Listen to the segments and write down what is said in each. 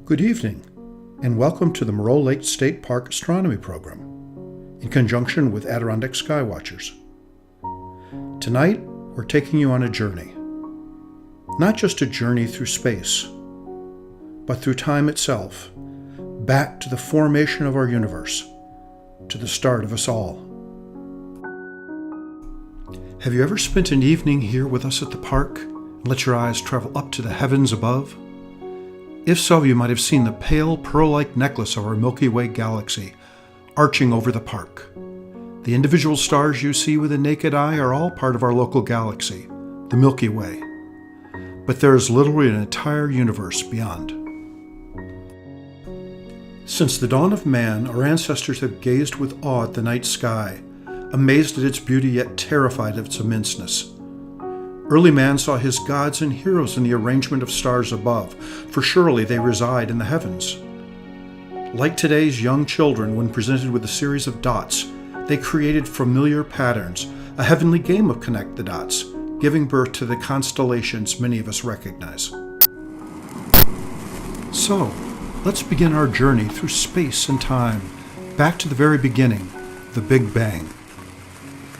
Good evening, and welcome to the Moreau Lake State Park Astronomy program, in conjunction with Adirondack Skywatchers. Tonight, we're taking you on a journey. Not just a journey through space, but through time itself, back to the formation of our universe, to the start of us all. Have you ever spent an evening here with us at the park and let your eyes travel up to the heavens above? If so, you might have seen the pale pearl-like necklace of our Milky Way galaxy arching over the park. The individual stars you see with the naked eye are all part of our local galaxy, the Milky Way. But there is literally an entire universe beyond. Since the dawn of man, our ancestors have gazed with awe at the night sky, amazed at its beauty yet terrified of its immenseness. Early man saw his gods and heroes in the arrangement of stars above, for surely they reside in the heavens. Like today's young children, when presented with a series of dots, they created familiar patterns, a heavenly game of connect the dots, giving birth to the constellations many of us recognize. So, let's begin our journey through space and time, back to the very beginning, the Big Bang.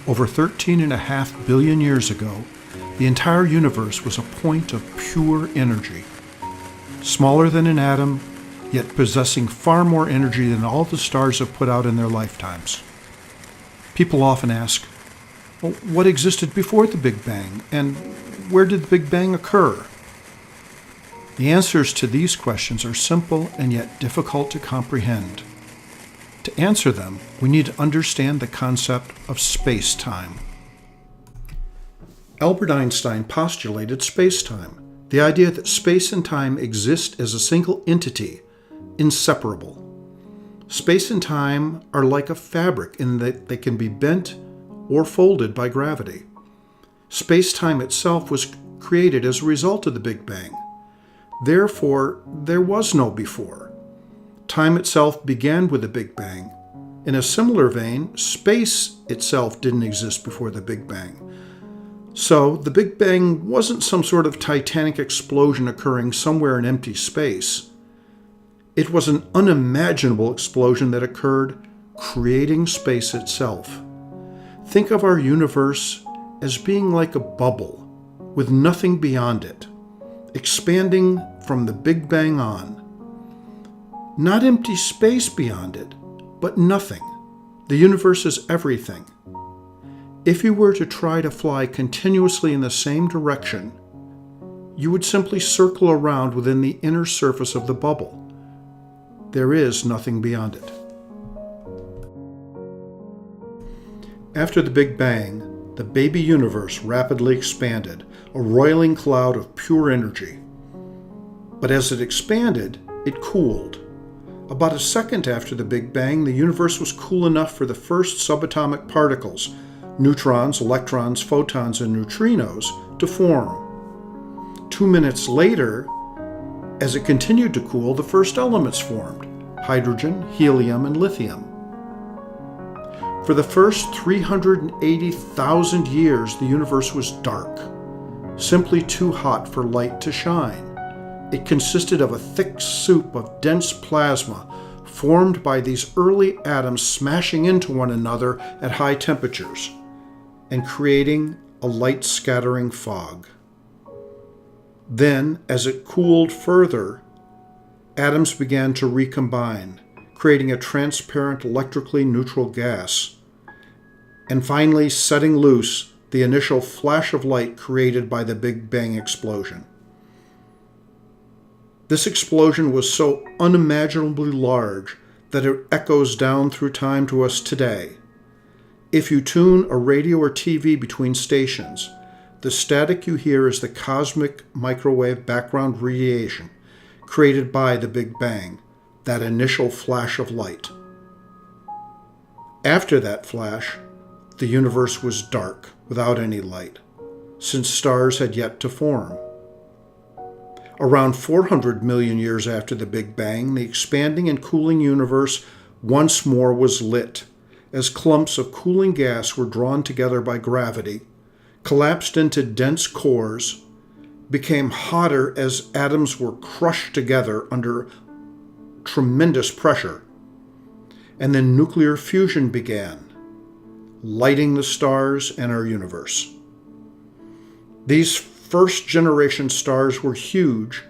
Over 13.5 billion years ago, the entire universe was a point of pure energy. Smaller than an atom, yet possessing far more energy than all the stars have put out in their lifetimes. People often ask, well, what existed before the Big Bang, and where did the Big Bang occur? The answers to these questions are simple and yet difficult to comprehend. To answer them, we need to understand the concept of space-time. Albert Einstein postulated space-time, the idea that space and time exist as a single entity, inseparable. Space and time are like a fabric in that they can be bent or folded by gravity. Space-time itself was created as a result of the Big Bang. Therefore, there was no before. Time itself began with the Big Bang. In a similar vein, space itself didn't exist before the Big Bang. So, the Big Bang wasn't some sort of titanic explosion occurring somewhere in empty space. It was an unimaginable explosion that occurred, creating space itself. Think of our universe as being like a bubble, with nothing beyond it, expanding from the Big Bang on. Not empty space beyond it, but nothing. The universe is everything. If you were to try to fly continuously in the same direction, you would simply circle around within the inner surface of the bubble. There is nothing beyond it. After the Big Bang, the baby universe rapidly expanded, a roiling cloud of pure energy. But as it expanded, it cooled. About a second after the Big Bang, the universe was cool enough for the first subatomic particles, neutrons, electrons, photons, and neutrinos, to form. 2 minutes later, as it continued to cool, the first elements formed: hydrogen, helium, and lithium. For the first 380,000 years, the universe was dark, simply too hot for light to shine. It consisted of a thick soup of dense plasma formed by these early atoms smashing into one another at high temperatures and creating a light-scattering fog. Then, as it cooled further, atoms began to recombine, creating a transparent electrically neutral gas, and finally setting loose the initial flash of light created by the Big Bang explosion. This explosion was so unimaginably large that it echoes down through time to us today. If you tune a radio or TV between stations, the static you hear is the cosmic microwave background radiation created by the Big Bang, that initial flash of light. After that flash, the universe was dark, without any light, since stars had yet to form. Around 400 million years after the Big Bang, the expanding and cooling universe once more was lit, as clumps of cooling gas were drawn together by gravity, collapsed into dense cores, became hotter as atoms were crushed together under tremendous pressure. And then nuclear fusion began, lighting the stars and our universe. These first-generation stars were huge,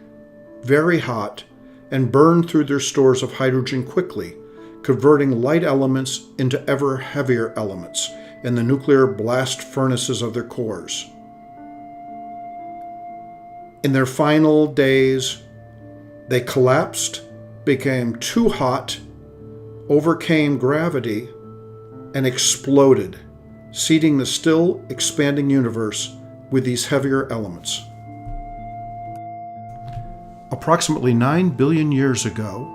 very hot, and burned through their stores of hydrogen quickly, converting light elements into ever heavier elements in the nuclear blast furnaces of their cores. In their final days, they collapsed, became too hot, overcame gravity, and exploded, seeding the still expanding universe with these heavier elements. Approximately 9 billion years ago,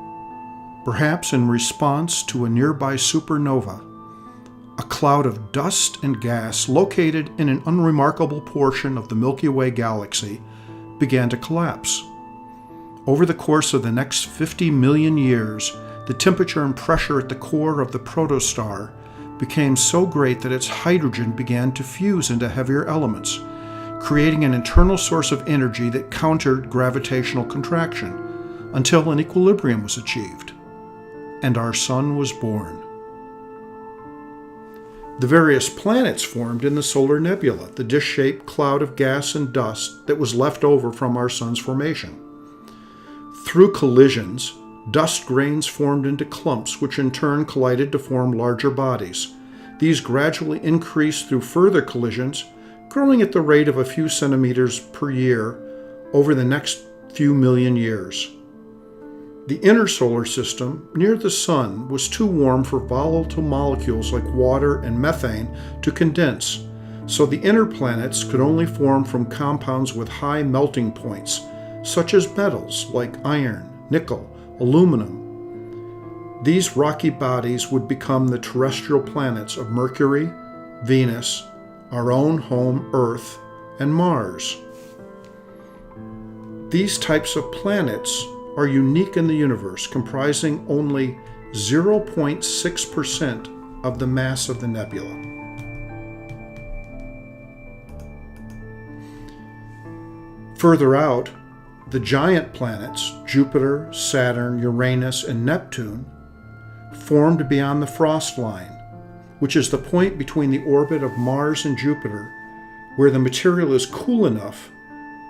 perhaps in response to a nearby supernova, a cloud of dust and gas located in an unremarkable portion of the Milky Way galaxy began to collapse. Over the course of the next 50 million years, the temperature and pressure at the core of the protostar became so great that its hydrogen began to fuse into heavier elements, creating an internal source of energy that countered gravitational contraction until an equilibrium was achieved, and our sun was born. The various planets formed in the solar nebula, the dish-shaped cloud of gas and dust that was left over from our sun's formation. Through collisions, dust grains formed into clumps, which in turn collided to form larger bodies. These gradually increased through further collisions, growing at the rate of a few centimeters per year over the next few million years. The inner solar system, near the sun, was too warm for volatile molecules like water and methane to condense, so the inner planets could only form from compounds with high melting points, such as metals like iron, nickel, aluminum. These rocky bodies would become the terrestrial planets of Mercury, Venus, our own home Earth, and Mars. These types of planets are unique in the universe, comprising only 0.6% of the mass of the nebula. Further out, the giant planets, Jupiter, Saturn, Uranus, and Neptune, formed beyond the frost line, which is the point between the orbit of Mars and Jupiter, where the material is cool enough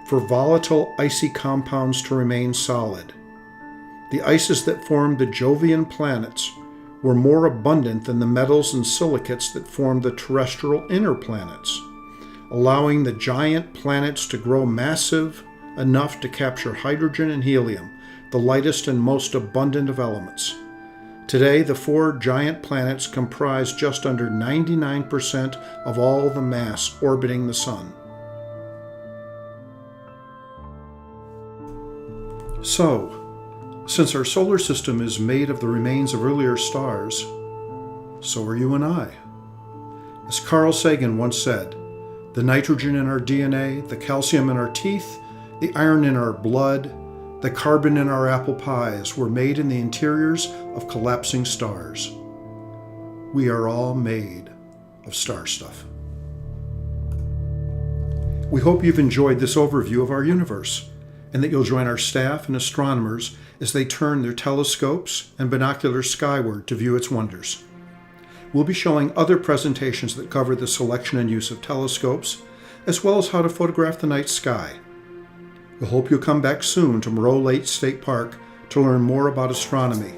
for volatile icy compounds to remain solid. The ices that formed the Jovian planets were more abundant than the metals and silicates that formed the terrestrial inner planets, allowing the giant planets to grow massive enough to capture hydrogen and helium, the lightest and most abundant of elements. Today, the four giant planets comprise just under 99% of all the mass orbiting the Sun. So, since our solar system is made of the remains of earlier stars, so are you and I. As Carl Sagan once said, the nitrogen in our DNA, the calcium in our teeth, the iron in our blood, the carbon in our apple pies were made in the interiors of collapsing stars. We are all made of star stuff. We hope you've enjoyed this overview of our universe, and that you'll join our staff and astronomers as they turn their telescopes and binoculars skyward to view its wonders. We'll be showing other presentations that cover the selection and use of telescopes, as well as how to photograph the night sky. We hope you'll come back soon to Moreau Lake State Park to learn more about astronomy.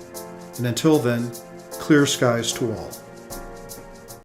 And until then, clear skies to all.